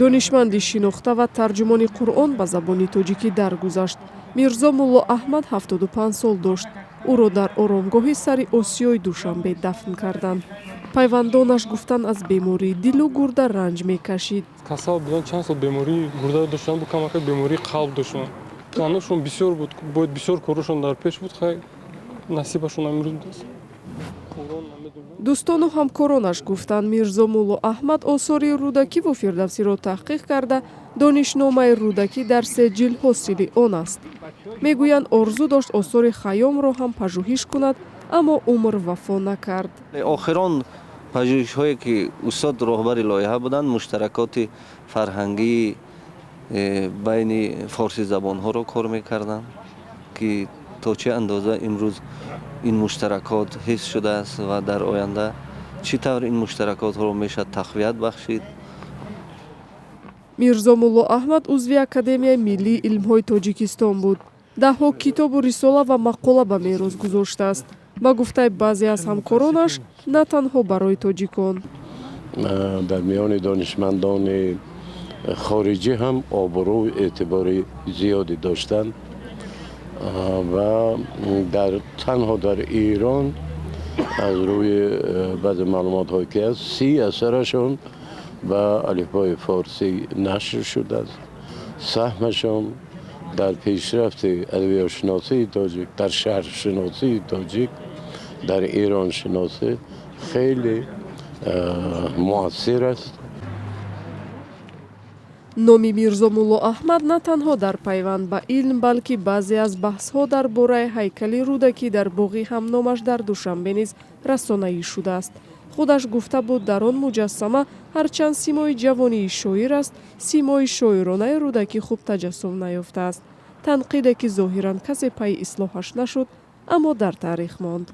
донишманди шинохта ва тарҷумони қуръон ба забони тоҷикӣ даргузашт. Мирзо Мулло Аҳмад 75 сол дошт. ӯро дар оромгоҳи сари Осиёи Душанбе дафн карданд. пайвандонаш гуфтанд аз бемории дилу гурда ранҷ мекашид. Касал буданд, чанд сол бемории гурда доштанд, бу камака бемории қалб доштанд. Планашон бисёр буд, бояд бисёр корашон дар пеш буд, хай насибашон амрӯз аст. дӯстону ҳамкоронаш гуфтанд Мирзо Мулло Аҳмад осори рӯдакиву фирдавсиро таҳқиқ карда, донишномаи рӯдакӣ дар 3 ҷилд ҳосили он аст. мегӯянд орзу дошт осори хаёмро ҳам пажӯҳиш кунад, аммо умр вафо накард. охирон пажӯҳишҳое ки устод роҳбари лоиҳа буданд, муштаракоти фарҳангии байни форси забонҳоро кор мекарданд, ки то чӣ андоза имрӯз ин муштаракот ҳифз шудааст ва дар оянда чӣ тавр ин муштаракотро мешавад тақвият бахшид. Мирзо Мулло Аҳмад узви Академияи миллии илмҳои Тоҷикистон буд. даҳҳо китобу рисола ва мақола ба мерос гузоштааст. ба гуфтаи баъзе аз ҳамкоронаш, на танҳо барои тоҷикон. дар миёни донишмандони хориҷӣ ҳам обрӯ эътибори зиёде доштанд ва танҳо дар Ирон аз рӯи баъзе маълумотҳое ки аст 30 асарашон ба алифбои форсӣ нашр шудааст. саҳмашон дар пешрафти адабиётшиносии тоҷик, дар шаҳршиносии тоҷик, дар ироншиносӣ хеле муассир аст. номи Мирзо Мулло Аҳмад на танҳо дар пайванд ба илм, балки баъзе аз баҳсҳо дар бораи ҳайкали рӯдакӣ дар боғи ҳамномаш дар Душанбе низ расонаӣ шудааст. худаш гуфта буд, дар он муҷассама ҳарчанд симои ҷавонии шоир аст, симои шоиронаи рӯдакӣ хуб таҷассум наёфтааст. танқиде ки зоҳиран касе пайи ислоҳаш нашуд, аммо дар таърих монд.